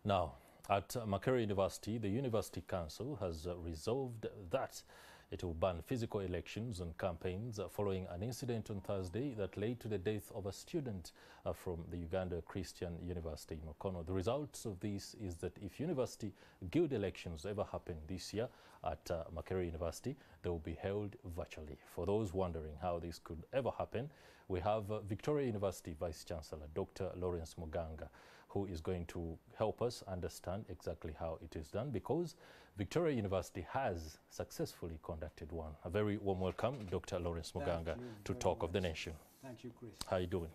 Now, at Makerere University, the University Council has resolved that it will ban physical elections and campaigns following an incident on Thursday that led to the death of a student from the Uganda Christian University in Mukono. The results of this is that if University Guild elections ever happen this year at Makerere University, they will be held virtually. For those wondering how this could ever happen, we have Victoria University Vice-Chancellor Dr. Lawrence Muganga, who is going to help us understand exactly how it is done, because Victoria University has successfully conducted one. A very warm welcome, Dr. Lawrence Muganga, to Talk of the Nation. Thank you, Chris. How are you doing?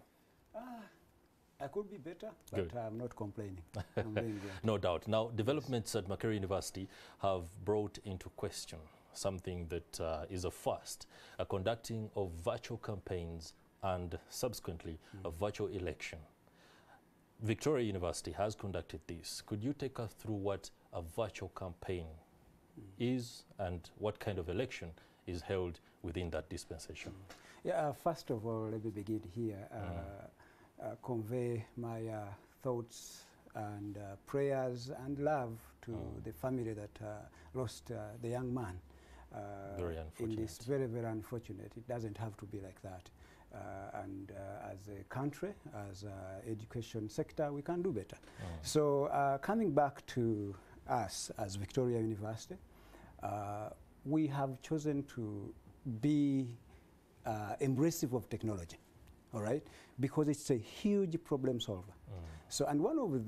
I could be better, Good. but I'm not complaining. I'm doing good. No doubt. Now, developments at Makerere University have brought into question something that is a first, a conducting of virtual campaigns and subsequently a virtual election. Victoria University has conducted this. Could you take us through what a virtual campaign is and what kind of election is held within that dispensation? Yeah, first of all, let me begin here. Convey my thoughts and prayers and love to the family that lost the young man. Very unfortunate. In this very, very unfortunate. It doesn't have to be like that. And as a country, as an education sector, we can do better. So coming back to us as Victoria University, we have chosen to be embracive of technology, all right? Because it's a huge problem solver. So, and one of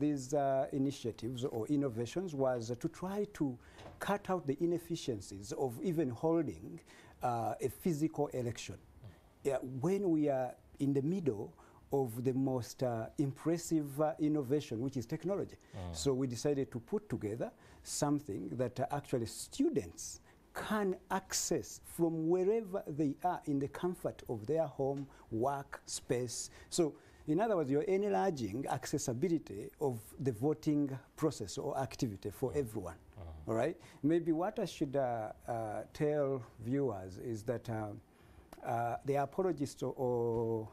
these initiatives or innovations was to try to cut out the inefficiencies of even holding a physical election. Yeah, when we are in the middle of the most impressive innovation, which is technology. So we decided to put together something that actually students can access from wherever they are in the comfort of their home, work, space. So in other words, you're enlarging accessibility of the voting process or activity for everyone. All right? Maybe what I should tell viewers is that the apologists or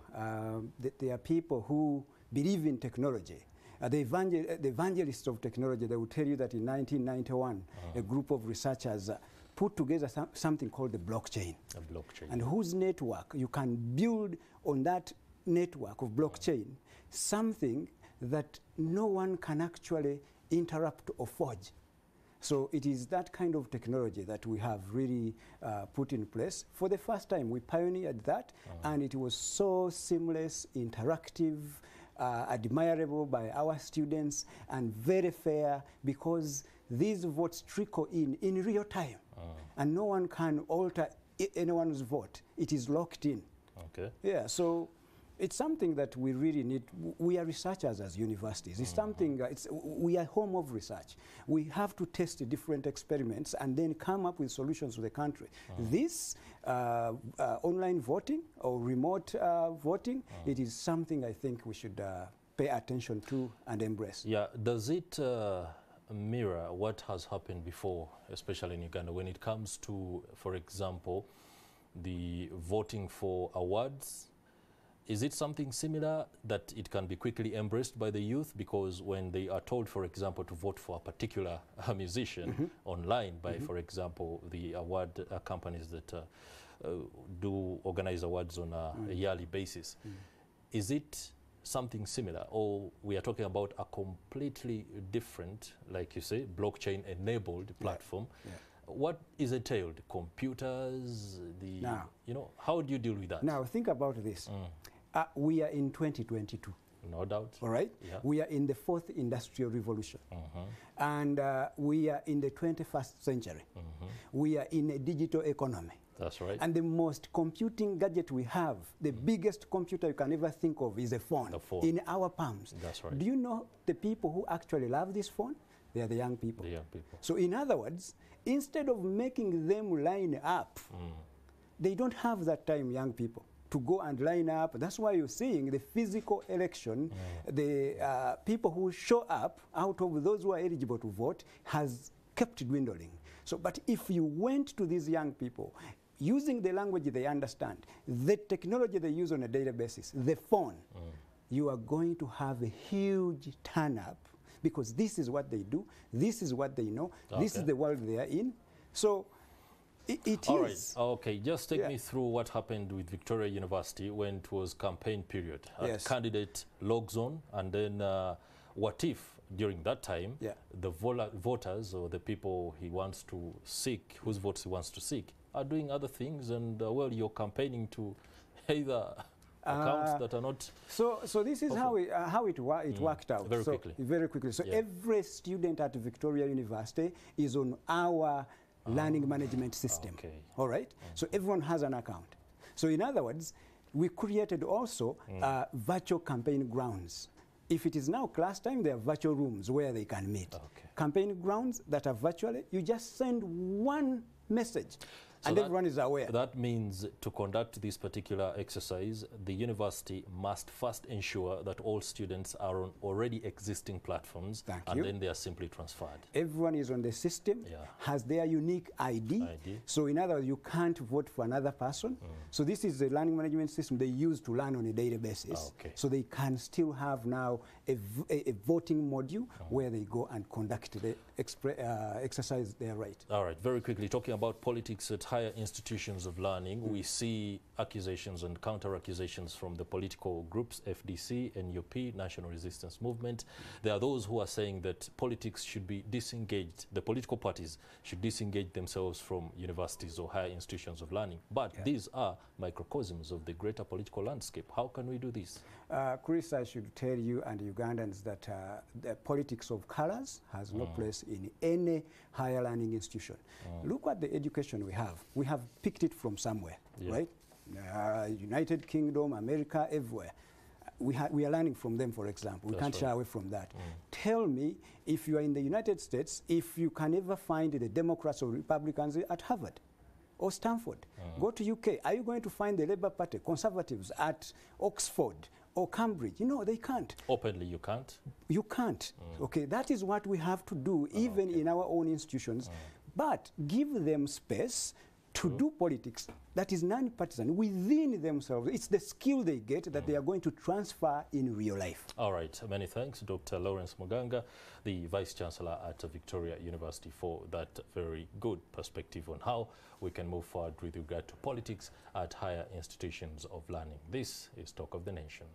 there are people who believe in technology. The evangelists of technology, they will tell you that in 1991, a group of researchers put together something called the blockchain. A blockchain. And whose network you can build on that network of blockchain something that no one can actually interrupt or forge. So it is that kind of technology that we have really put in place. For the first time, we pioneered that, and it was so seamless, interactive, admirable by our students, and very fair, because these votes trickle in real time, and no one can alter anyone's vote. It is locked in. Okay. Yeah, so it's something that we really need. We are researchers as universities. It's something, we are home of research. We have to test different experiments and then come up with solutions for the country. This online voting or remote voting, it is something I think we should pay attention to and embrace. Yeah, does it mirror what has happened before, especially in Uganda, when it comes to, for example, the voting for awards? Is it something similar that it can be quickly embraced by the youth? Because when they are told, for example, to vote for a particular musician online by, for example, the award companies that do organize awards on a yearly basis, is it something similar? Or we are talking about a completely different, like you say, blockchain-enabled platform? What is entailed? Computers, now, you know, how do you deal with that? Now, think about this. We are in 2022. No doubt. All right? Yeah. We are in the 4th industrial revolution. And we are in the 21st century. We are in a digital economy. That's right. And the most computing gadget we have, the biggest computer you can ever think of, is a phone. In our palms. That's right. Do you know the people who actually love this phone? They are the young people. The young people. So in other words, instead of making them line up, they don't have that time, young people, to go and line up. That's why you're seeing the physical election, the people who show up out of those who are eligible to vote has kept dwindling. So, but if you went to these young people, using the language they understand, the technology they use on a daily basis, the phone, you are going to have a huge turn up because this is what they do, this is what they know, this is the world they are in. So it All is. right. Okay, just take me through what happened with Victoria University when it was campaign period. Yes. Candidate logs on, and then what if during that time the voters or the people he wants to seek, whose votes he wants to seek, are doing other things, and well, you're campaigning to either accounts that are not. So this is how it worked out. Very quickly. Very quickly. So every student at Victoria University is on our learning management system. Okay. All right. So everyone has an account. So in other words, we created also virtual campaign grounds. If it is now class time, there are virtual rooms where they can meet. Okay. Campaign grounds that are virtually, you just send one message. So and everyone is aware. That means to conduct this particular exercise, the university must first ensure that all students are on already existing platforms, and then they are simply transferred. Everyone is on the system, has their unique ID. So in other words, you can't vote for another person. So this is the learning management system they use to learn on a daily basis. So they can still have now a voting module where they go and conduct the exercise their right. All right, very quickly, talking about politics at higher institutions of learning, we see accusations and counter-accusations from the political groups, FDC, NUP, National Resistance Movement. There are those who are saying that politics should be disengaged, the political parties should disengage themselves from universities or higher institutions of learning. But these are microcosms of the greater political landscape. How can we do this? Chris, I should tell you and Ugandans that the politics of colors has no place in any higher learning institution. Look at the education we have. We have picked it from somewhere, right? United Kingdom, America, everywhere. We are learning from them, for example. We can't shy away from that. Tell me, if you are in the United States, if you can ever find the Democrats or Republicans at Harvard or Stanford. Go to UK. Are you going to find the Labour Party, Conservatives at Oxford or Cambridge? You know, they can't. Openly, you can't? You can't. Okay, that is what we have to do, even in our own institutions. But give them space to do politics that is non-partisan within themselves. It's the skill they get that they are going to transfer in real life. All right. Many thanks, Dr. Lawrence Muganga, the Vice-Chancellor at Victoria University, for that very good perspective on how we can move forward with regard to politics at higher institutions of learning. This is Talk of the Nation.